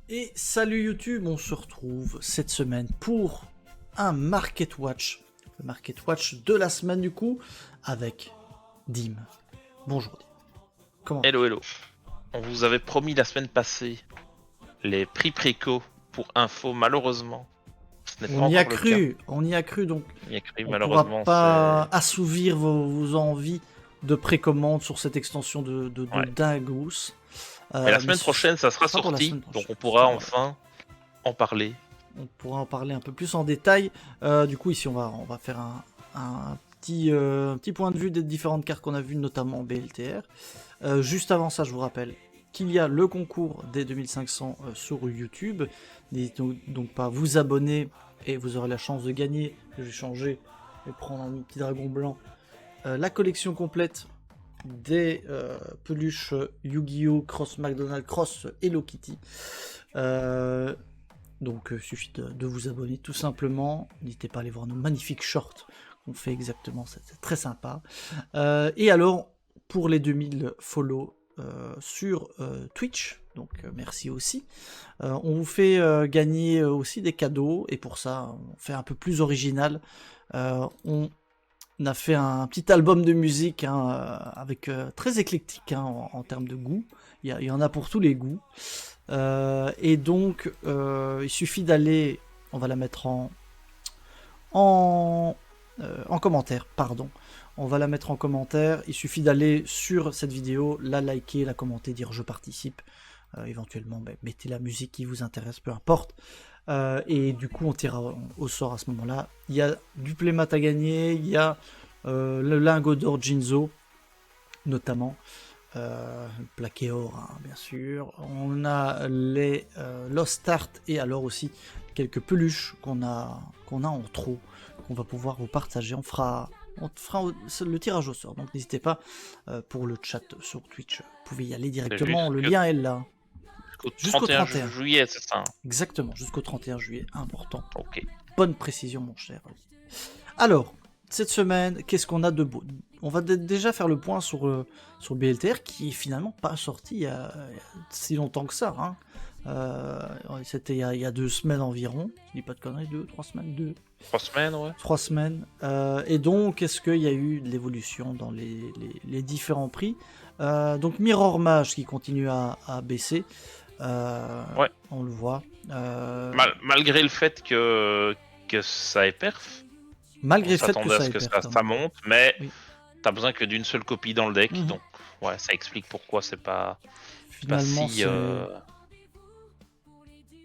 Et salut YouTube, on se retrouve cette semaine pour un Market Watch. Le Market Watch de la semaine du coup, avec Dim. Bonjour Dim. Comment vas-tu? Hello. On vous avait promis la semaine passée les prix préco pour info. Malheureusement, ce n'est pas On y a encore le cas. cru donc Il y a cru, on pourra malheureusement, pas c'est... assouvir vos envies de précommande sur cette extension de Ouais. Dingus. Mais la Mais semaine ce prochaine, ça sera sera pour la sorti, semaine donc prochaine. on pourra Voilà. enfin en parler. On pourra en parler un peu plus en détail. Du coup, ici, on va faire un petit point de vue des différentes cartes qu'on a vues, notamment BLTR. Juste avant ça, je vous rappelle qu'il y a le concours des 2500 sur YouTube. N'hésitez donc pas à vous abonner et vous aurez la chance de gagner. Je vais changer et prendre un petit dragon blanc. La collection complète des peluches Yu-Gi-Oh! Cross McDonald's, Cross Hello Kitty. Donc il suffit de vous abonner tout simplement. N'hésitez pas à aller voir nos magnifiques shorts qu'on fait exactement, c'est très sympa. Et alors, pour les 2000 follow sur Twitch, donc merci aussi. On vous fait gagner aussi des cadeaux, et pour ça, on fait un peu plus original. On a fait un petit album de musique hein, avec très éclectique hein, en termes de goût. Il y en a pour tous les goûts. Et donc, il suffit d'aller, on va la mettre en commentaire, pardon. On va la mettre en commentaire. Il suffit d'aller sur cette vidéo, la liker, la commenter, dire je participe. Éventuellement, mettez la musique qui vous intéresse, peu importe. Et du coup, on tirera au sort à ce moment-là. Il y a du playmat à gagner, il y a le lingot d'or Jinzo, notamment. Plaqué or, hein, bien sûr. On a les Lost Art et alors aussi quelques peluches qu'on a en trop, qu'on va pouvoir vous partager. On fera le tirage au sort. Donc n'hésitez pas pour le chat sur Twitch. Vous pouvez y aller C'est directement. Le lien est là. jusqu'au Jusqu'au 31 31. juillet, c'est ça, hein? Exactement, jusqu'au 31 juillet. Important. Ok. Bonne précision, mon cher. Alors, cette semaine, qu'est-ce qu'on a de beau? On va déjà faire le point sur BLTR qui est finalement pas sorti il y a si longtemps que ça. Hein. C'était il y a 2 semaines environ. Je dis pas de conneries, 3 semaines, 3 semaines, ouais. 3 semaines. Et donc, est-ce qu'il y a eu de l'évolution dans les différents prix? Donc, Mirror Mage qui continue à baisser. Ouais. On le voit. Malgré le fait que ça est perf, on Malgré le fait que s'attendait à ça ce ait que perf, ça monte, mais oui. t'as besoin que d'une seule copie dans le deck, Mhm. donc ouais, ça explique pourquoi c'est pas Finalement, si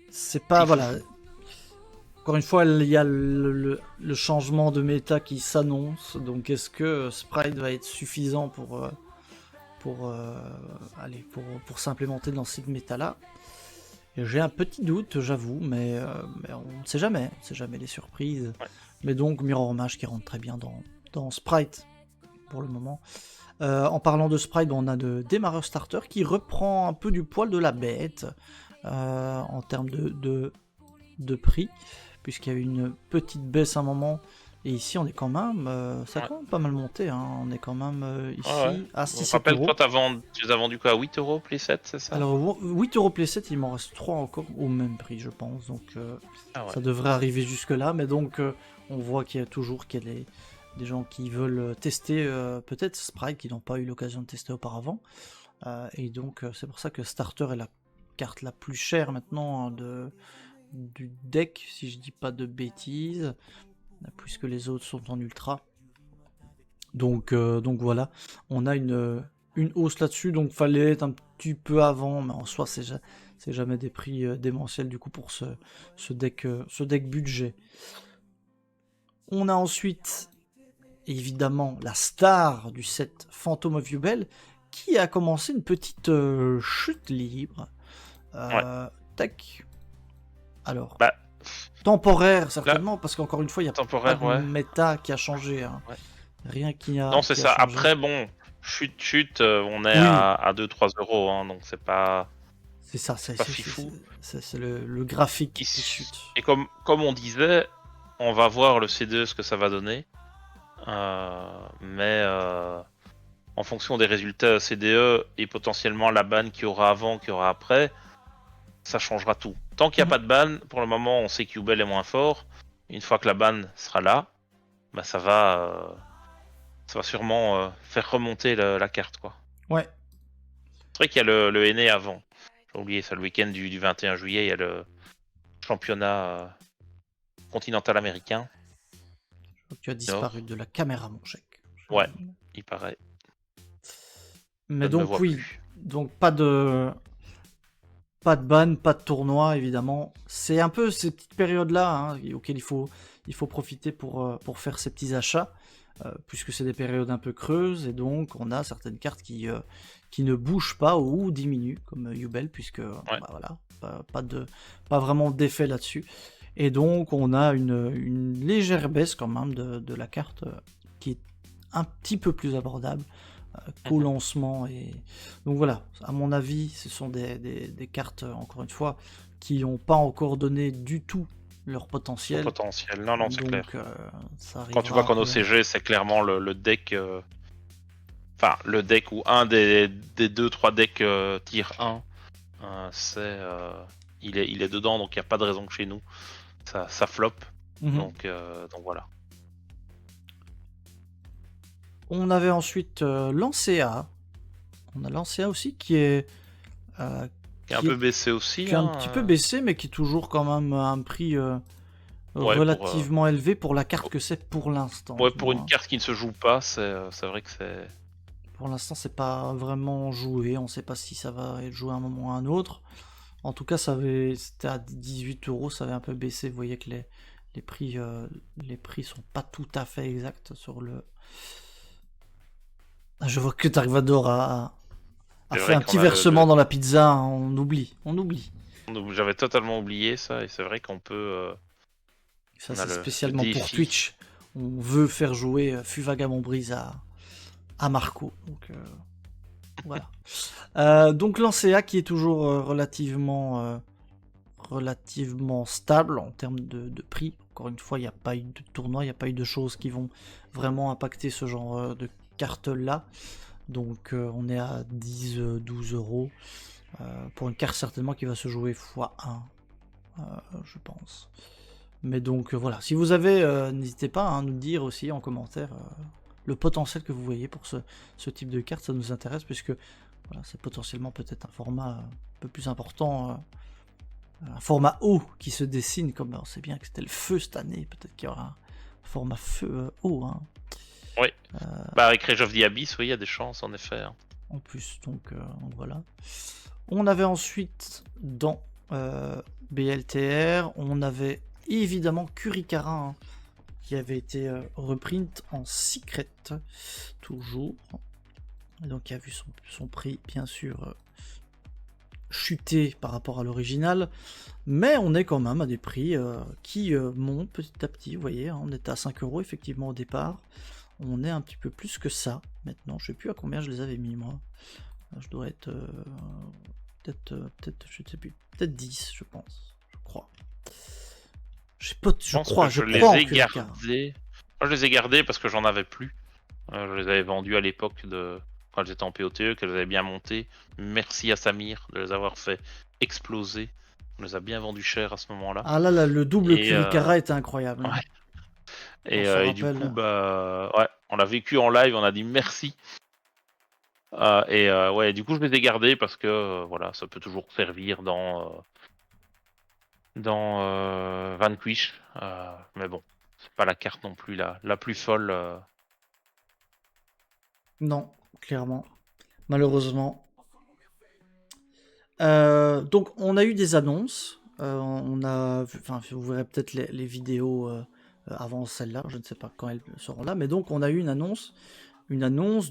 c'est pas, si voilà. foufou. Encore une fois, il y a le changement de méta qui s'annonce. Donc, est-ce que Sprite va être suffisant pour s'implémenter dans cette méta-là? J'ai un petit doute, j'avoue, mais on ne sait jamais. On ne sait jamais les surprises. Ouais. Mais donc, Mirror Mage qui rentre très bien dans Sprite pour le moment. En parlant de Sprite, on a de démarreur starter qui reprend un peu du poil de la bête en termes de prix, puisqu'il y a eu une petite baisse à un moment. Et ici, on est quand même, ça a Ouais. quand même pas mal monté. Hein. On est quand même Ouais. ici à Je 6-7 rappelle, toi, euros. tu les as vendus quoi, à 8 euros, Play 7, c'est ça? Alors, 8 euros playset, il m'en reste 3 encore au même prix, je pense. Donc, Ah ouais. ça devrait arriver jusque-là. Mais donc, on voit qu'il y a des gens qui veulent tester peut-être Sprite, qui n'ont pas eu l'occasion de tester auparavant. Et donc, c'est pour ça que Starter est la carte la plus chère maintenant hein, du deck, si je dis pas de bêtises, puisque les autres sont en ultra. Donc voilà, on a une hausse là-dessus, donc fallait être un petit peu avant, mais en soi c'est jamais des prix démentiels du coup pour ce deck budget. On a ensuite évidemment la star du set Phantom of Yubel qui a commencé une petite chute libre. Ouais. Tac. Alors, Bah, temporaire là, certainement, parce qu'encore une fois, il n'y a pas temporaire, de ouais. méta qui a changé. Hein. Ouais. Rien Non, c'est qui a ça. changé. Après, bon, chute, on est Oui, à 2-3 euros, hein, donc c'est pas c'est ça, fifou. c'est le graphique qui chute. Et comme on disait, on va voir le C2 ce que ça va donner. Mais en fonction des résultats CDE et potentiellement la banne qu'il y aura avant, qu'il y aura après, ça changera tout. Tant qu'il n'y a pas de ban, pour le moment, on sait que Yubel est moins fort. Une fois que la ban sera là, bah ça va sûrement faire remonter la carte, quoi. Ouais. C'est vrai qu'il y a le NA avant. J'ai oublié ça, le week-end du 21 juillet, il y a le championnat continental américain. Tu as disparu de la caméra, mon chèque. Ouais, il paraît. Mais donc oui, plus. donc pas de ban, pas de tournoi, évidemment. C'est un peu ces petites périodes-là hein, auxquelles il faut profiter pour faire ces petits achats, puisque c'est des périodes un peu creuses, et donc on a certaines cartes qui ne bougent pas ou diminuent, comme Yubel, puisque bah, voilà, pas vraiment d'effet là-dessus. Et donc on a une légère baisse quand même de la carte qui est un petit peu plus abordable qu'au lancement. Et donc voilà, à mon avis, ce sont des cartes, encore une fois, qui n'ont pas encore donné du tout leur potentiel. Non, c'est clair. Ça quand tu vois qu'en OCG, c'est clairement le deck... Enfin, le deck ou un des 2-3 decks tier 1, il est dedans, donc il n'y a pas de raison que chez nous ça flop. Donc voilà. On avait ensuite Lancea. On a Lancea aussi qui est un peu baissé aussi. Qui est un petit peu baissé, mais qui est toujours quand même à un prix relativement élevé pour la carte que c'est pour l'instant. Ouais, pour une carte qui ne se joue pas, c'est vrai que c'est... Pour l'instant, c'est pas vraiment joué. On sait pas si ça va être joué à un moment ou à un autre. En tout cas, c'était à 18 €, ça avait un peu baissé. Vous voyez que les prix sont pas tout à fait exacts sur le... Je vois que Darkvador a fait un petit versement dans la pizza, hein. On oublie. J'avais totalement oublié ça, et c'est vrai qu'on peut... Ça, c'est spécialement pour Twitch. On veut faire jouer Fuvagamon Brise à Marco. Donc, voilà. Donc, Lancea qui est toujours relativement stable en termes de prix. Encore une fois, il n'y a pas eu de tournoi, il n'y a pas eu de choses qui vont vraiment impacter ce genre de cartes-là. Donc, on est à 10-12 € pour une carte certainement qui va se jouer x1, je pense. Mais donc voilà, si vous avez, n'hésitez pas à nous dire aussi en commentaire le potentiel que vous voyez pour ce type de carte, ça nous intéresse puisque voilà, c'est potentiellement peut-être un format un peu plus important, un format haut qui se dessine, comme on sait bien que c'était le feu cette année, peut-être qu'il y aura un format feu haut. Hein. Oui, avec Rage of the Abyss, oui, il y a des chances en effet. Hein. En plus, donc voilà. On avait ensuite dans BLTR, on avait évidemment Kurikara hein, qui avait été reprint en secret toujours, et donc qui a vu son prix bien sûr chuter par rapport à l'original, mais on est quand même à des prix qui montent petit à petit. Vous voyez, hein, on était à 5 € effectivement au départ, on est un petit peu plus que ça maintenant. Je sais plus à combien je les avais mis moi, je dois être peut-être je sais plus, peut-être 10 je pense, je crois. Je les ai gardés. Moi, je les ai gardés parce que j'en avais plus. Je les avais vendus à l'époque quand j'étais en POTE, qu'elles avaient bien monté. Merci à Samir de les avoir fait exploser. On les a bien vendus cher à ce moment-là. Ah là, le double Kurikara était incroyable. Hein. Ouais. Et du coup, on l'a vécu en live, on a dit merci. Du coup, je les ai gardés parce que voilà, ça peut toujours servir dans Vanquish, mais bon, c'est pas la carte non plus la plus folle. Non, clairement, malheureusement. Donc on a eu des annonces, vous verrez peut-être les vidéos avant celle-là, je ne sais pas quand elles seront là, mais donc on a eu une annonce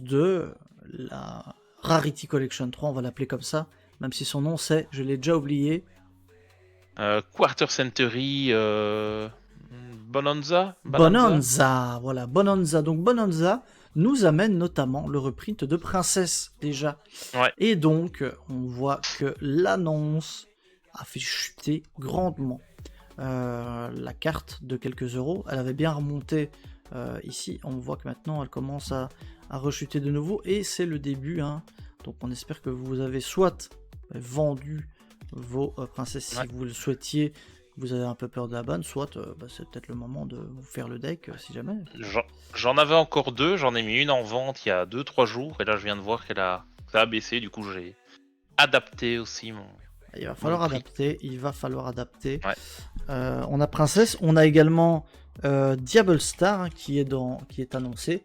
de la Rarity Collection 3, on va l'appeler comme ça, même si son nom c'est, je l'ai déjà oublié. Quarter Century Bonanza. Voilà, Bonanza. Donc Bonanza nous amène notamment le reprint de Princesse déjà. Ouais. Et donc on voit que l'annonce a fait chuter grandement la carte de quelques euros. Elle avait bien remonté ici. On voit que maintenant elle commence à rechuter de nouveau et c'est le début. Hein. Donc on espère que vous avez soit vendu vos princesses si vous le souhaitiez. Vous avez un peu peur de la banne, soit c'est peut-être le moment de vous faire le deck si jamais. J'en avais encore 2, j'en ai mis une en vente il y a 2-3 jours, et là je viens de voir ça a baissé, du coup j'ai adapté aussi mon. Il va falloir adapter. Ouais. On a princesse, on a également Diable Star qui est annoncé,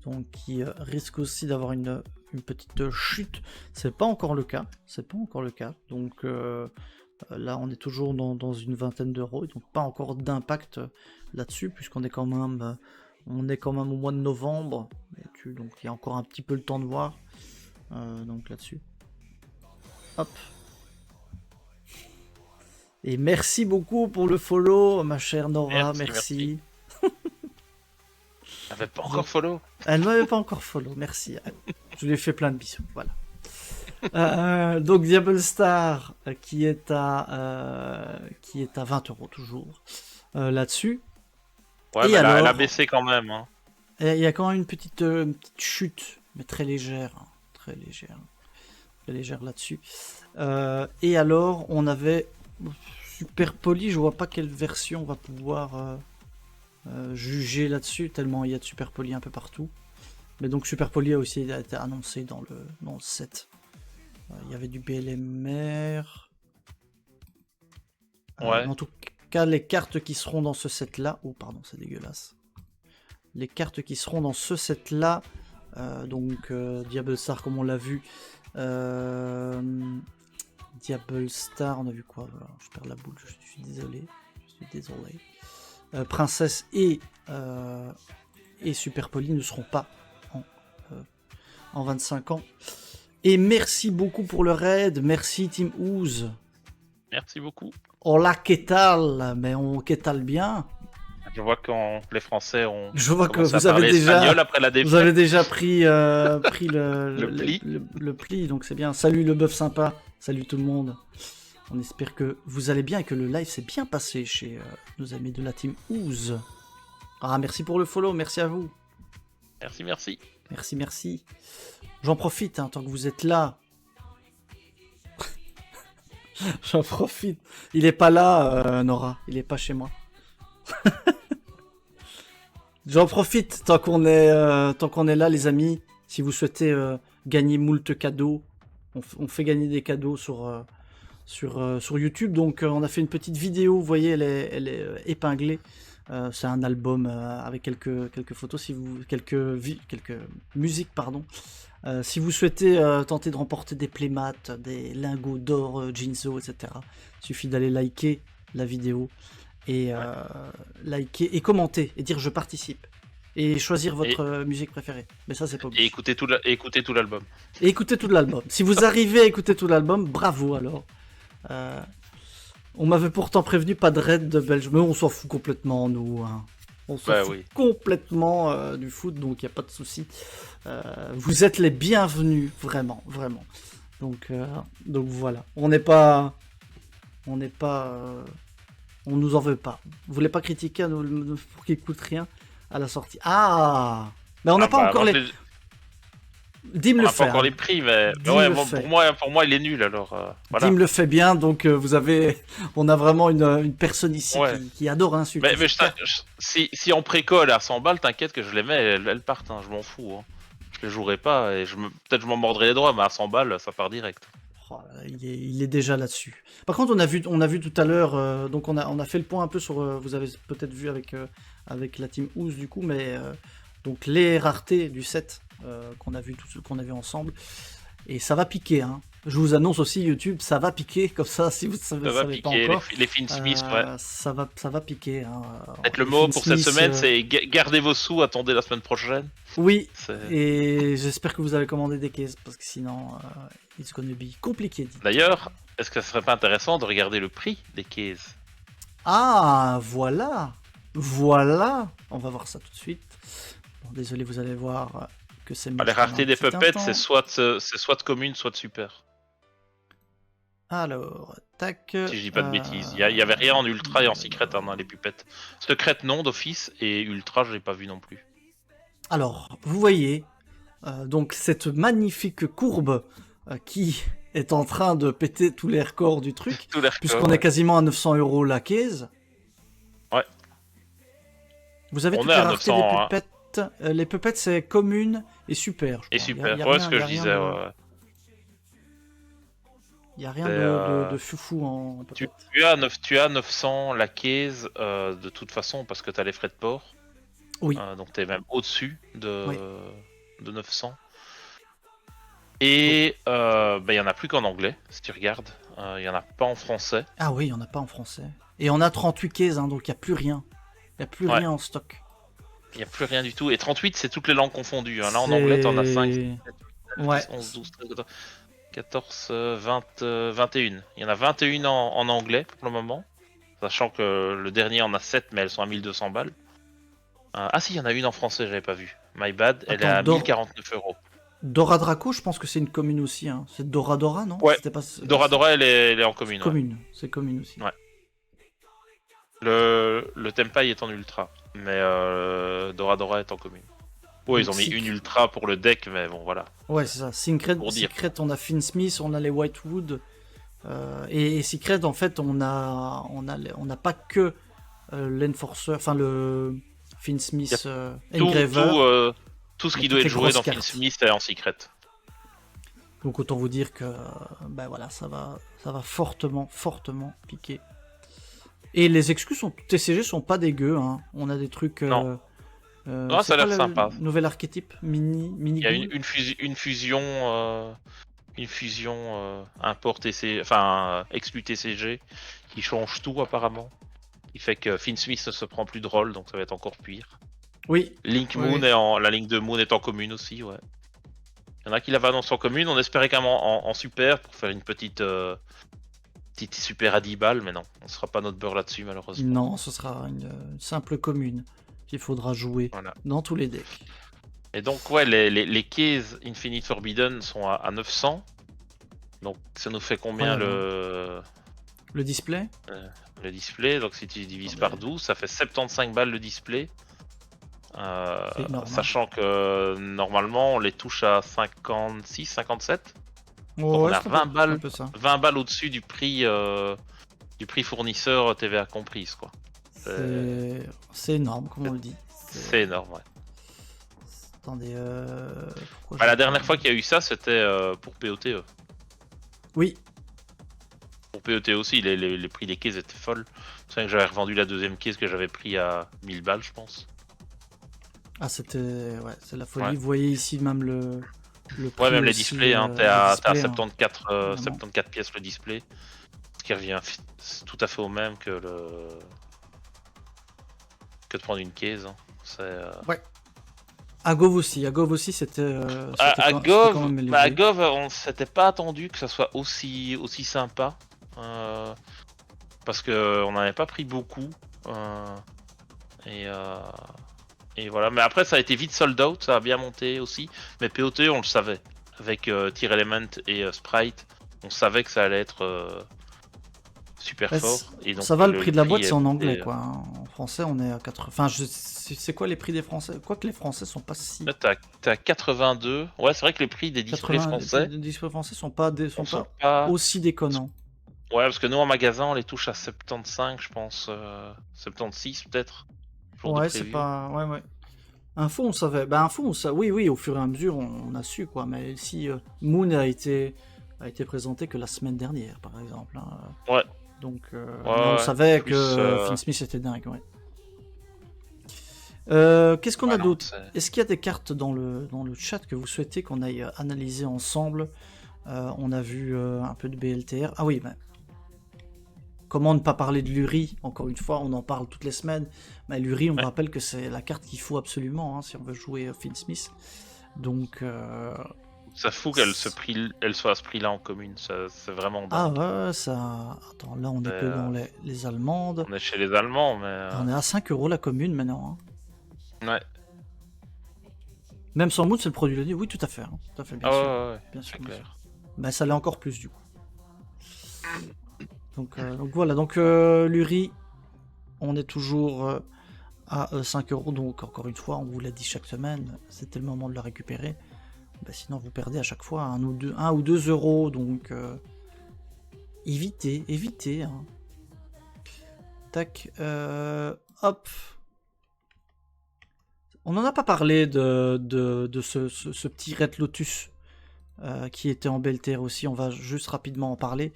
donc qui risque aussi d'avoir une petite chute. C'est pas encore le cas. Donc là, on est toujours dans une vingtaine d'euros, donc pas encore d'impact là-dessus, puisqu'on est quand même, au mois de novembre, donc il y a encore un petit peu le temps de voir, donc là-dessus. Hop. Et merci beaucoup pour le follow, ma chère Nora, merci. Elle m'avait pas encore follow. Elle ne m'avait pas encore follow, merci. Je lui ai fait plein de bisous, voilà. Donc Diable Star qui est à 20 € toujours là-dessus. Ouais, mais elle a baissé quand même. Hein. Il y a quand même une petite chute, mais très légère là-dessus. Et alors on avait Super Poly, je vois pas quelle version on va pouvoir juger là-dessus, tellement il y a de Super Poly un peu partout. Mais donc Super Poly a aussi été annoncé dans le set. Il y avait du BLMR. Ouais. En tout cas, les cartes qui seront dans ce set-là... Oh, pardon, c'est dégueulasse. Les cartes qui seront dans ce set-là... donc, Diable Star, comme on l'a vu. Diable Star, on a vu quoi? Voilà, je perds la boule, je suis désolé. Princesse et Super Poly ne seront pas en 25 ans. Et merci beaucoup pour le raid, merci Team Ooze. Merci beaucoup. Hola, qu'est-ce tal? Mais on qu'est-ce bien. Je vois que les Français ont. Je vois que vous avez déjà. Après la vous avez déjà pris le pli. Le pli, donc c'est bien. Salut le bœuf sympa. Salut tout le monde. On espère que vous allez bien et que le live s'est bien passé chez nos amis de la Team Ooze. Ah, merci pour le follow, merci à vous. Merci. Merci. J'en profite, tant que vous êtes là. J'en profite. Il est pas là, Nora. Il est pas chez moi. J'en profite tant qu'on est là, les amis. Si vous souhaitez gagner moult cadeaux, on fait gagner des cadeaux sur YouTube. Donc, on a fait une petite vidéo. Vous voyez, elle est épinglée. C'est un album avec quelques photos, quelques musiques, pardon. Si vous souhaitez tenter de remporter des playmats, des lingots d'or, Jinzo, etc., il suffit d'aller liker la vidéo et liker et commenter et dire je participe et choisir votre musique préférée. Mais ça c'est pas obligé. Et écouter tout l'album. Et écouter tout l'album. Si vous arrivez à écouter tout l'album, bravo alors. On m'avait pourtant prévenu pas de raid de Belge, mais on s'en fout complètement nous. Hein. On s'en fout complètement du foot, donc il n'y a pas de souci. Vous êtes les bienvenus, vraiment. Donc voilà. On nous en veut pas. Vous voulez pas critiquer pour qu'il coûte rien à la sortie. Ah, mais on n'a pas encore les. Dim le fait. Pas encore les prix, mais pour moi il est nul alors. Voilà. Dim le fait bien, donc on a vraiment une personne ici qui adore insulter. Mais si en précolle à 100 balles, t'inquiète que je les mets, elles partent, hein, je m'en fous. Hein. Je les jouerai pas et peut-être je m'en mordrai les doigts, mais à 100 balles ça part direct. Oh, il est déjà là-dessus. Par contre, on a vu tout à l'heure, donc on a fait le point un peu sur. Vous avez peut-être vu avec la Team Ooze du coup, mais donc les raretés du set qu'on a vu ensemble, et ça va piquer. Hein. Je vous annonce aussi YouTube, ça va piquer comme ça si vous ne savez pas encore. Les Finn Smith, ça va piquer. Hein. Peut-être le mot pour cette semaine, c'est gardez vos sous, attendez la semaine prochaine. Oui. Et j'espère que vous avez commandé des caisses parce que sinon. It's gonna be compliqué. D'ailleurs, est-ce que ce serait pas intéressant de regarder le prix des cases? Ah, voilà. On va voir ça tout de suite. Bon, désolé, vous allez voir que c'est. Les raretés des puppets, c'est soit commune, soit de super. Alors, tac. Si je dis pas de bêtises, il y avait rien en ultra et en secret dans les pupettes. Secret non d'office et ultra je l'ai pas vu non plus. Alors, vous voyez donc cette magnifique courbe qui est en train de péter tous les records du truc, Tous les records, puisqu'on est quasiment à 900 € la case. Ouais. Vous avez On toutes est les à raretés 900, des hein. pupettes. Les pupettes, c'est commune et super. Et super. Ouais, ce que je disais. Il n'y a rien C'est, de foufou en Tu pupette. as 900 la case de toute façon parce que tu as les frais de port. Oui. Donc tu es même au-dessus Oui. de 900. Et il y en a plus qu'en anglais, si tu regardes. Il y en a pas en français. Ah oui, il n'y en a pas en français. Et on a 38 cases, hein, donc il n'y a plus rien. Il n'y a plus Ouais. rien en stock. Il n'y a plus rien du tout. Et 38, c'est toutes les langues confondues. Hein. Là, en anglais, tu en as 5, 7, 8, 9, Ouais. 10, 11, 12, 13, 14, 20, 21. Il y en a 21 en anglais pour le moment. Sachant que le dernier en a 7, mais elles sont à 1200 balles. Ah si, il y en a une en français, j'avais pas vu. My bad, elle est à 1049 €. Dora Draco, je pense que c'est une commune aussi. Hein. C'est Dora Dora, non? Ouais. C'était pas... Dora Dora, elle est en commune. Commune, c'est commune aussi. Ouais. Le Tempai est en ultra, mais Dora Dora est en commune. Ouais, ils ont mis une ultra pour le deck, mais bon, voilà. Ouais, c'est ça. Secret, on a Finsmith, on a les Whitewood. Et Secret, en fait, on n'a pas que l'Enforcer, enfin le Finsmith Engraver. Tout ce qui doit être joué dans Finsmith est en Secret. Donc autant vous dire que ben voilà, ça va fortement piquer. Et les exclus TCG sont pas dégueux, hein. On a des trucs. Non, ça a l'air sympa. Nouvel archétype mini. Il y a une fusion import TCG, enfin exclu TCG qui change tout apparemment. Il fait que Finsmith ne se prend plus de rôle, donc ça va être encore pire. Oui. Link Moon la ligne de Moon est en commune aussi, ouais. Il y en a qui l'avaient annoncé en commune, on espérait quand même en super pour faire une petite super à 10 balles, mais non, on ne sera pas notre beurre là-dessus malheureusement. Non, ce sera une simple commune qu'il faudra jouer dans tous les decks. Et donc ouais, les cases Infinite Forbidden sont à 900. Donc ça nous fait combien le display le display, donc si tu divises par 12, ça fait 75 balles le display. Sachant que normalement on les touche à 56, 57. Ouais, donc on a 20 balles au-dessus du prix fournisseur TVA comprise, quoi. C'est énorme, comme on le dit. C'est énorme, ouais. Attendez, la dernière fois qu'il y a eu ça, c'était pour POTE. Oui. Pour POTE aussi, les prix des cases étaient folles. C'est vrai que j'avais revendu la deuxième case que j'avais pris à 1000 balles, je pense. Ah, c'était... Ouais, c'est la folie. Ouais. Vous voyez ici même le prix ouais, même les aussi, displays, hein. T'es à 74 pièces le display. Ce qui revient tout à fait au même que de prendre une case. Hein. Ouais. À Gov aussi, c'était... à Gov, on s'était pas attendu que ça soit aussi sympa. Parce qu'on n'en avait pas pris beaucoup. Et voilà, mais après ça a été vite sold out, ça a bien monté aussi. Mais POT, on le savait. Avec Tier Element et Sprite, on savait que ça allait être super fort. Et donc, ça va, le prix de la boîte, c'est en anglais, quoi. En français, on est à 80. Enfin, c'est quoi les prix des Français? Quoique les Français sont pas si. Là, t'as 82. Ouais, c'est vrai que les prix des displays français. Les displays français sont pas aussi déconnants. Ouais, parce que nous en magasin, on les touche à 75, je pense. 76 peut-être. Ouais, c'est pas. Ouais. Info, on savait. Oui, au fur et à mesure, on a su, quoi. Mais si Moon a été présenté que la semaine dernière, par exemple. Hein. Ouais. Donc, on savait que Finsmith était dingue, ouais. Qu'est-ce qu'on a d'autre? Est-ce qu'il y a des cartes dans le chat que vous souhaitez qu'on aille analyser ensemble? On a vu un peu de BLTR. Ah oui, comment ne pas parler de l'Uri? Encore une fois, on en parle toutes les semaines. Mais l'Uri, on rappelle que c'est la carte qu'il faut absolument, hein, si on veut jouer Finsmith. Donc... Ça fout qu'elle soit à ce prix-là en commune. C'est vraiment dingue. Ah ouais, ça... Attends, là, on est que dans les Allemandes. On est chez les Allemands, mais... On est à 5 € la commune, maintenant. Hein. Ouais. Même sans mood, c'est le produit de l'année. Oui, tout à fait. Hein. Tout à fait, bien sûr. Ouais, bien sûr. Clair. Ben, ça l'est encore plus, du coup. Donc voilà, donc l'Uri, on est toujours à 5 €, donc encore une fois, on vous l'a dit chaque semaine, c'était le moment de le récupérer. Bah, sinon, vous perdez à chaque fois 1 ou 2 euros. Donc, évitez. Hein. Tac. Hop. On n'en a pas parlé de ce petit Red Lotus qui était en belle terre aussi. On va juste rapidement en parler.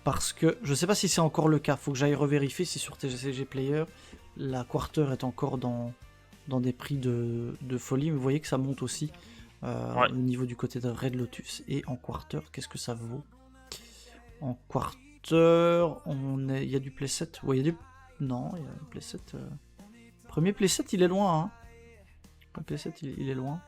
Parce que je ne sais pas si c'est encore le cas. Faut que j'aille revérifier si sur TCG Player, la Quarter est encore dans des prix de folie. Mais vous voyez que ça monte aussi au niveau du côté de Red Lotus. Et en Quarter, qu'est-ce que ça vaut? En Quarter, il y a du playset. Ouais, il y a du... Non, il y a un playset. Premier playset, il est loin. Hein. Le playset, il est loin.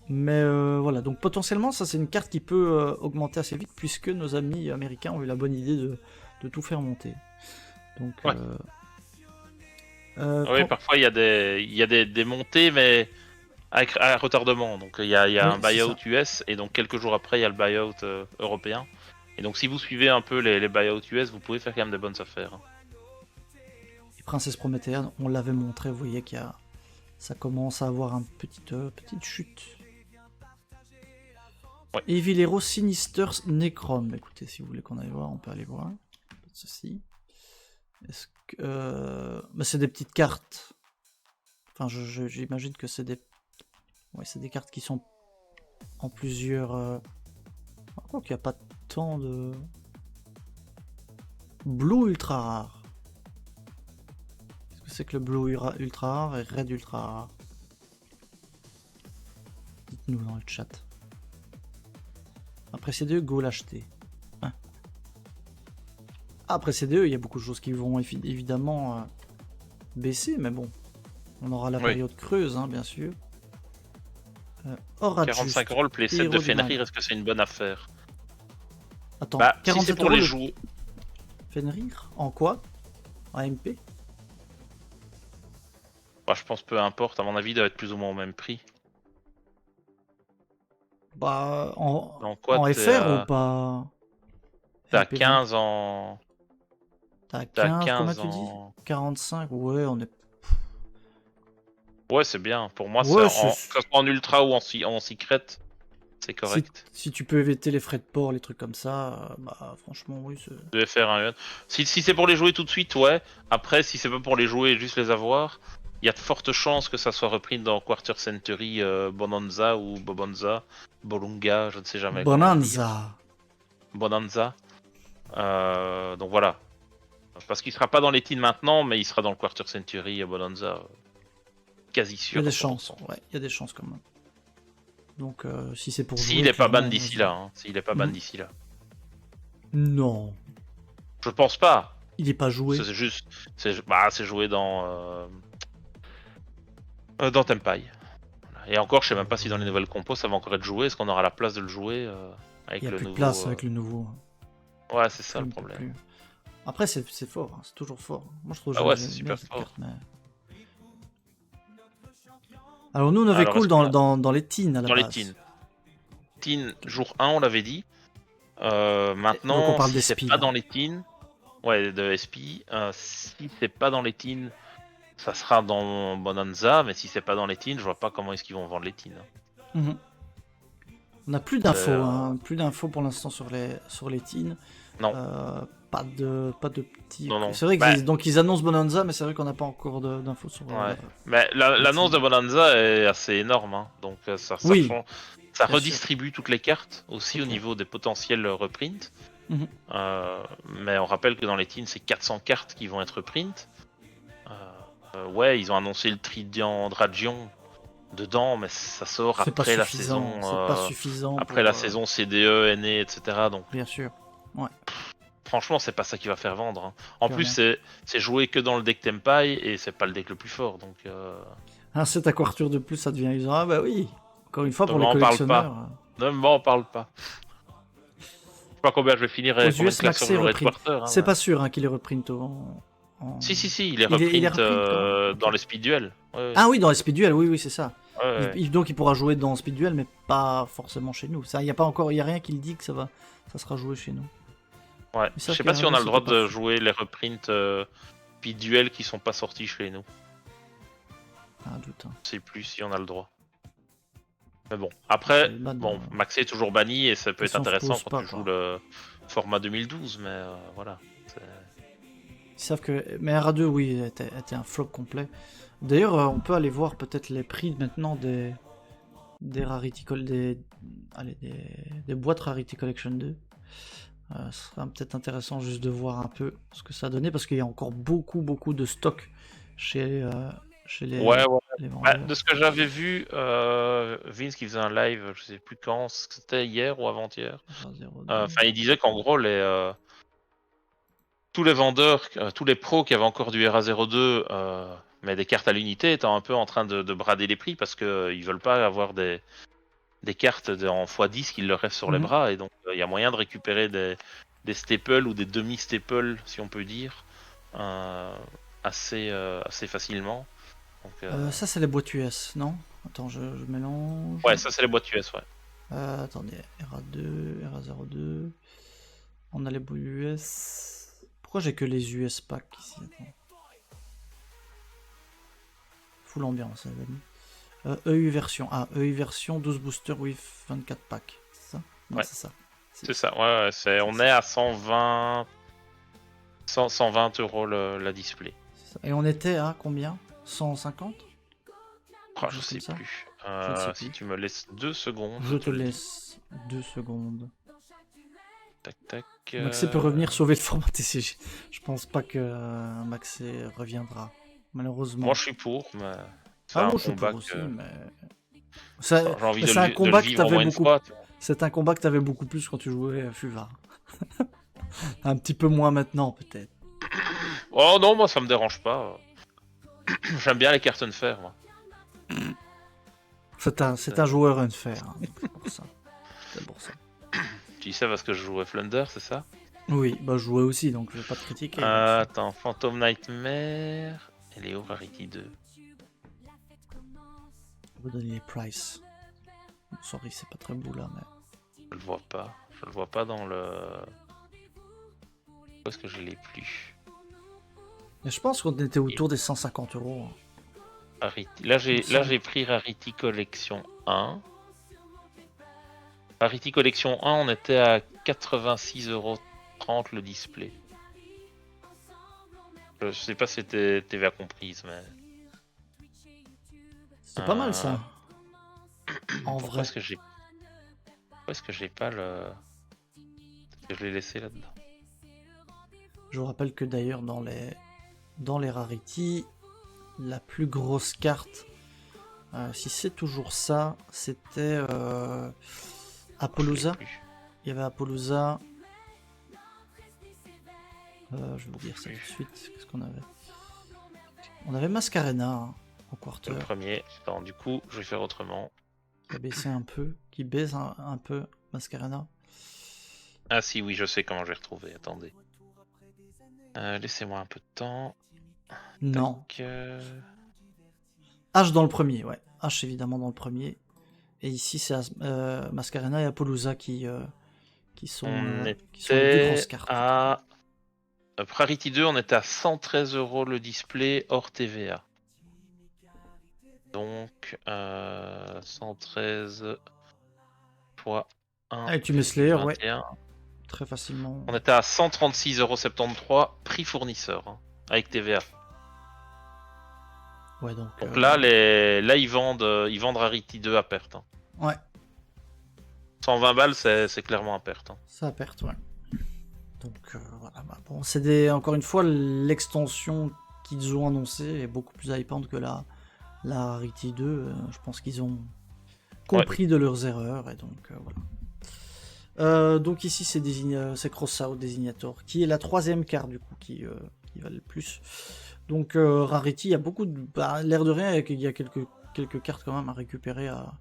Mais voilà, donc potentiellement, ça c'est une carte qui peut augmenter assez vite puisque nos amis américains ont eu la bonne idée de tout faire monter. Donc, oui, parfois il y a des montées, mais à retardement. Donc il y a un buyout US, et donc quelques jours après, il y a le buyout européen. Et donc si vous suivez un peu les buyouts US, vous pouvez faire quand même de bonnes affaires. Et Princesse Prométhée, on l'avait montré, vous voyez ça commence à avoir une petite chute. Ouais. Evil Hero Sinisters Necrom. Écoutez, si vous voulez qu'on aille voir, on peut aller voir. Pas de soucis. Est-ce que. Bah, c'est des petites cartes. Enfin, j'imagine que c'est des. Ouais, c'est des cartes qui sont en plusieurs. Quoi qu'il n'y a pas tant de. Blue ultra rare. Qu'est-ce que c'est que le Blue ultra rare et Red ultra rare? Dites-nous dans le chat. Après CDE, go l'acheter. Hein. Après CDE, il y a beaucoup de choses qui vont évidemment baisser, mais bon. On aura la période creuse, hein, bien sûr. 45 euros le playset de Fenrir, est-ce que c'est une bonne affaire? Attends, bah, 47 si c'est pour les jouer. Fenrir en quoi? En MP? Bah, je pense peu importe, à mon avis, il doit être plus ou moins au même prix. Bah, en quoi, FR ou pas? T'as 15 en. T'as 15, combien tu dis? 45, ouais, on est. Ouais, c'est bien. Pour moi, ouais, que ce soit en ultra ou en secret, c'est correct. Si tu peux éviter les frais de port, les trucs comme ça, bah franchement, oui. Tu devais faire un. Si c'est pour les jouer tout de suite, ouais. Après, si c'est pas pour les jouer et juste les avoir, il y a de fortes chances que ça soit repris dans Quarter Century Bonanza ou Bobonza, Bolunga, je ne sais jamais. Bonanza. Donc voilà. Parce qu'il sera pas dans les teams maintenant, mais il sera dans le Quarter Century Bonanza. Quasi sûr. Il y a des chances, ouais, il y a des chances quand même. Donc si c'est pour jouer. S'il est pas ban d'ici là, hein. S'il est pas ban d'ici là. Non. Je pense pas. Il est pas joué. C'est juste. C'est joué dans Tempai. Et encore, je sais même pas si dans les nouvelles compos ça va encore être joué. Est-ce qu'on aura la place de le jouer avec le nouveau? Il y a plus de place avec le nouveau. Ouais, c'est ça le problème. Après, c'est fort, hein. C'est toujours fort. Moi, je trouve. Ah ouais, c'est super fort. Carte, mais... Alors nous, on avait cool dans les teens à la base. Dans les teens. Teen jour 1, on l'avait dit. Maintenant, on parle si c'est SP, pas dans les teens, ouais, de SP, si c'est pas dans les teens, ça sera dans Bonanza, mais si c'est pas dans les teens, je vois pas comment est-ce qu'ils vont vendre les teens. On n'a plus d'infos, hein. Plus d'infos pour l'instant sur les teens. Non. Pas de petits. Non. C'est vrai qu'ils annoncent Bonanza, mais c'est vrai qu'on n'a pas encore d'infos sur. Ouais. Mais l'annonce de Bonanza est assez énorme, hein. Donc ça redistribue toutes les cartes, aussi au niveau des potentiels reprints. Mais on rappelle que dans les teens, c'est 400 cartes qui vont être reprint. Ouais, ils ont annoncé le Trident Dragion dedans, mais ça sort après la saison. C'est pas suffisant. Après la saison CDE, NE, etc. Donc. Bien sûr. Ouais. Franchement, c'est pas ça qui va faire vendre. Hein. En plus, c'est joué que dans le deck Tempai et c'est pas le deck le plus fort. Donc. Un 7 à Quarture de plus, ça devient usant. Ah bah oui. Encore une fois, pour les collectionneurs. Ne m'en parle pas. Je sais pas combien je vais finir avec US Max sur le Red Quarter. C'est pas sûr qu'il est reprint Si, il est reprint dans les Speed Duel. Ouais. Ah oui, dans les Speed Duel, oui, c'est ça. Ouais. Donc il pourra jouer dans Speed Duel, mais pas forcément chez nous. Il y a rien qui le dit que ça sera joué chez nous. Ouais. Je sais pas si on a le droit de jouer les reprints Speed Duel qui sont pas sortis chez nous. Ah, doute. Je sais plus si on a le droit. Mais bon, après, C'est ban, bon, Maxi est toujours banni et ça peut il être s'en intéressant repose quand pas, tu joues quoi. le format 2012, mais voilà. Ils savent que. Mais RA2, oui, était un flop complet. D'ailleurs, on peut aller voir peut-être les prix maintenant des Rarity des boîtes Rarity Collection 2. Ce sera peut-être intéressant juste de voir un peu ce que ça a donné parce qu'il y a encore beaucoup de stock chez, chez Ouais, ouais. les De vendeurs. ce que j'avais vu, Vince qui faisait un live, je sais plus quand, c'était hier ou avant-hier. RA02. Enfin, il disait qu'en gros, tous les vendeurs, tous les pros qui avaient encore du RA02, mais des cartes à l'unité, étaient un peu en train de brader les prix parce que ils veulent pas avoir des cartes en x10 qui leur restent sur les Mhm. bras. Et donc, il y a moyen de récupérer des staples ou des demi-staples, si on peut dire, assez facilement. Donc, Ça, c'est les boîtes US, non? Attends, je mélange. ouais, ça, c'est les boîtes US, ouais. Attendez, RA2, RA02. On a les boîtes US. Pourquoi j'ai que les US packs ici? Attends. Full ambiance, les amis. EU version. Ah, EU version 12 boosters with 24 packs. C'est ça? Ouais, Ouais, c'est ça. c'est ça. Ouais, on est à 120 euros la display. Ça. Et on était à combien? 150? Oh, Quelque je chose sais comme ça? plus. Je ne sais Si plus. tu me laisses 2 secondes, je Je te te le dis. laisse 2 secondes. Tac, tac. Maxé peut revenir sauver le format TCG. Je pense pas que Maxé reviendra. Malheureusement. Moi, je suis pour, mais c'est Ah, un moi je suis combat pour aussi, que mais. j'ai envie C'est un de le combat que vivre au t'avais moins une beaucoup. fois. C'est un combat que t'avais beaucoup plus quand tu jouais à Fuva. Un petit peu moins maintenant, peut-être. Oh non, moi ça me dérange pas. J'aime bien les cartes unfair, moi. C'est un joueur unfair, hein, donc c'est pour ça. C'est pour ça. Tu sais parce que je jouais Flunder, c'est ça? Oui, bah je jouais aussi, donc je vais pas te critiquer là-dessus. Attends, Phantom Nightmare et Léo Rarity 2. On va donner les prices. Sorry, c'est pas très beau là, mais. Je le vois pas. Je le vois pas dans le. Où est-ce que je l'ai plus? Mais je pense qu'on était autour des 150 euros. Hein. Rarity. Il me Là semble. j'ai pris Rarity Collection 1. Rarity Collection 1, on était à 86,30€ le display. Je sais pas si c'était TVA comprise, mais. C'est pas mal ça. En Pourquoi vrai. est-ce que j'ai pas le. Peut-être que je l'ai laissé là-dedans. Je vous rappelle que d'ailleurs dans les Rarity, la plus grosse carte, si c'est toujours ça, c'était Apollousa. Il y avait Apollousa. Je vais vous dire ça tout de suite. Qu'est-ce qu'on avait? On avait Mascarena hein, au quarter. Le premier. Attends, du coup, je vais faire autrement. Qui a baissé un peu. Qui baisse un peu Mascarena. Ah si, oui, je sais comment je vais retrouver. Attendez. Laissez-moi un peu de temps. Non. Tac, H dans le premier, ouais. H évidemment dans le premier. Et ici, c'est Mascarena et Apollousa qui sont les deux grosses cartes. À Rarity 2, on était à 113€ le display hors TVA. Donc 113 fois 1. Et tu mets Slayer, ouais. Très facilement. On était à 136,73€ prix fournisseur hein, avec TVA. Ouais, donc là, ils vendent Rarity 2 à perte. Hein. Ouais. 120 balles, c'est clairement à perte. Hein. Ça à perte, ouais. Donc voilà. Bah, bon, c'est encore une fois l'extension qu'ils ont annoncée est beaucoup plus hypante que la Rarity 2. Je pense qu'ils ont compris de leurs erreurs et donc voilà. Donc ici c'est Crossout Designator qui est la troisième carte du coup qui va le plus. Donc Rarity, il y a beaucoup de l'air de rien, il y a quelques cartes quand même à récupérer à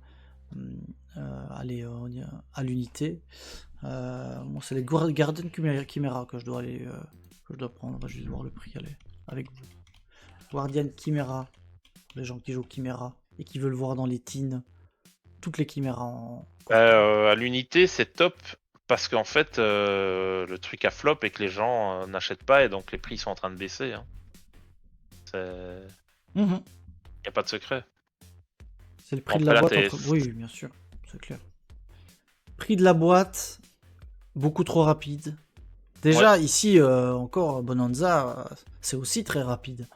l'unité. Bon, c'est les Garden Chimera que je dois prendre. On va juste voir le prix avec vous. Guardian Chimera, les gens qui jouent Chimera et qui veulent voir dans les teens toutes les chiméras en. À l'unité, c'est top parce qu'en fait, le truc a flop et que les gens n'achètent pas et donc les prix sont en train de baisser. Hein. Il n'y a pas de secret. C'est le prix de la boîte. Oui, bien sûr, c'est clair. Prix de la boîte, beaucoup trop rapide. Déjà, ici, encore, Bonanza, c'est aussi très rapide.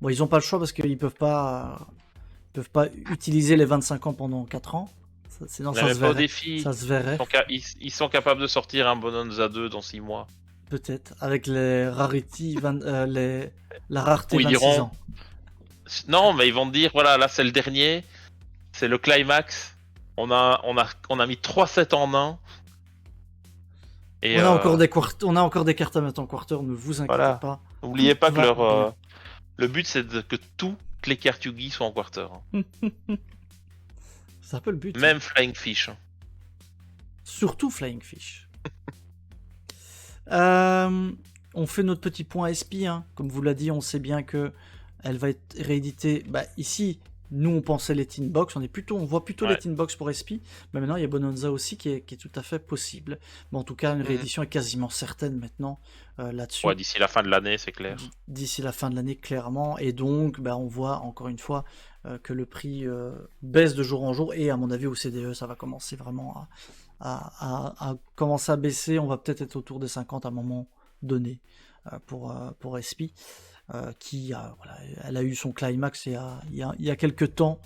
Bon, ils n'ont pas le choix parce qu'ils peuvent pas utiliser les 25 ans pendant 4 ans. Sinon, ça se verrait. Ça se verrait. Ils sont capables de sortir un Bonanza 2 dans 6 mois. Peut-être, avec les rarities, la rareté 26 ans. Non, mais ils vont te dire, voilà, là c'est le dernier, c'est le climax. On a mis 3 sets en 1. Et on a encore des cartes à mettre en quarter, ne vous inquiétez pas. N'oubliez pas que le but c'est que toutes les cartes Yugi soient en quarter. C'est un peu le but. Même Flying Fish. Surtout Flying Fish. On fait notre petit point SP. Hein. Comme vous l'a dit, on sait bien que elle va être rééditée. Ici, nous on pensait les Teen Box. On voit plutôt les Teen Box pour SP. Mais maintenant, il y a Bonanza aussi qui est tout à fait possible. Mais en tout cas, une réédition est quasiment certaine maintenant là-dessus. Ouais, d'ici la fin de l'année, c'est clair. D'ici la fin de l'année, clairement. Et donc, on voit encore une fois que le prix baisse de jour en jour. Et à mon avis, au CDE, ça va commencer vraiment à commencer à baisser. On va peut-être être autour des 50 à un moment donné pour SP. Qui elle a eu son climax il y a quelques temps,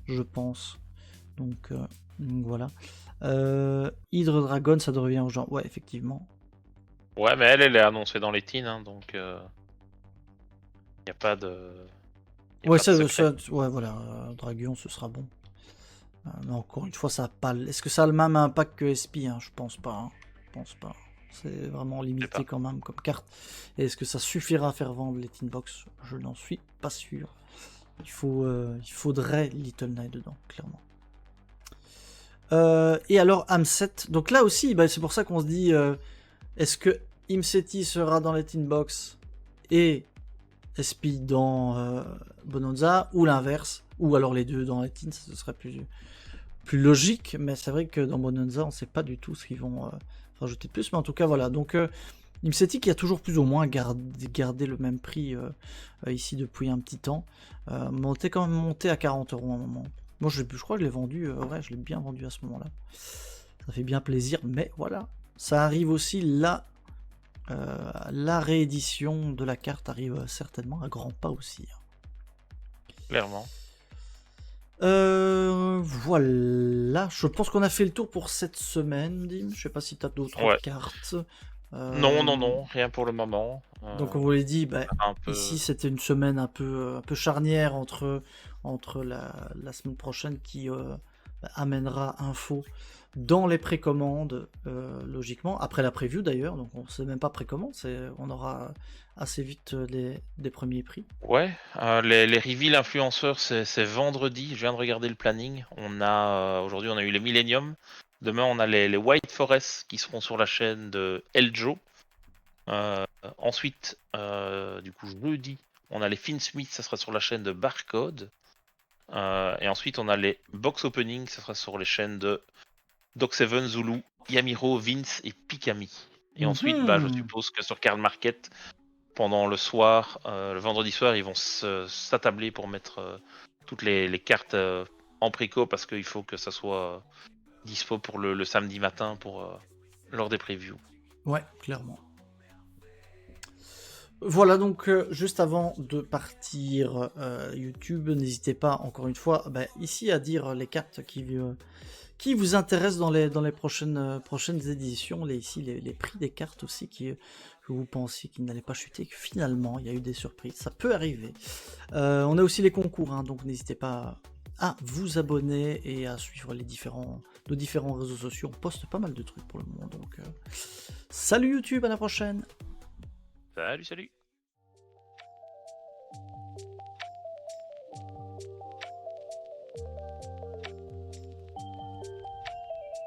je pense. Donc voilà. Hydre Dragon, ça devient aux gens. Ouais, effectivement. Ouais, mais elle est annoncée dans les teens, hein, donc il n'y a pas de. Ouais, voilà. Dragon, ce sera bon. Mais encore une fois, ça a pas. Est-ce que ça a le même impact que SP, hein? Je pense pas. Hein. Je pense pas. C'est vraiment limité quand même comme carte. Et est-ce que ça suffira à faire vendre les Teen Box? Je n'en suis pas sûr. Il faudrait Little Knight dedans, clairement. Et alors Amset. Donc là aussi, c'est pour ça qu'on se dit, est-ce que Imseti sera dans les Teen Box et SP dans Bonanza, ou l'inverse, ou alors les deux dans les Teens, ce serait plus logique. Mais c'est vrai que dans Bonanza, on ne sait pas du tout ce qu'ils vont rajouter de plus, mais en tout cas voilà. Donc Imseti qui a toujours plus ou moins gardé le même prix ici depuis un petit temps, quand même monté à 40€ à un moment. Moi je crois que je l'ai vendu, je l'ai bien vendu à ce moment là, ça fait bien plaisir. Mais voilà, ça arrive aussi là, la réédition de la carte arrive certainement à grands pas aussi, clairement. Voilà, je pense qu'on a fait le tour pour cette semaine, Dim. Je sais pas si tu as d'autres cartes. Non, rien pour le moment. Donc on vous l'a dit, ici c'était une semaine un peu charnière entre la semaine prochaine qui amènera info dans les précommandes, logiquement, après la preview d'ailleurs, donc on sait même pas précommande, on aura assez vite des premiers prix. Ouais, les reveals influenceurs c'est vendredi, je viens de regarder le planning. Aujourd'hui on a eu les Millennium, demain on a les White Forest qui seront sur la chaîne de Eljo. Ensuite, du coup jeudi, on a les Finsmith, ça sera sur la chaîne de Barcode. Et ensuite on a les Box Opening, ça sera sur les chaînes de Doc7, Zulu, Yamiro, Vince et Pikami. Et ensuite, je suppose que sur Card Market, pendant le soir, le vendredi soir, ils vont s'attabler pour mettre toutes les cartes en préco, parce qu'il faut que ça soit dispo pour le samedi matin lors des previews. Ouais, clairement. Voilà, donc juste avant de partir YouTube, n'hésitez pas encore une fois ici à dire les cartes qui vous intéressent dans les prochaines éditions, les prix des cartes aussi que vous pensiez qu'ils n'allaient pas chuter, que finalement il y a eu des surprises, ça peut arriver. On a aussi les concours, hein, donc n'hésitez pas à vous abonner et à suivre nos différents réseaux sociaux. On poste pas mal de trucs pour le moment, donc salut YouTube, à la prochaine. Salut.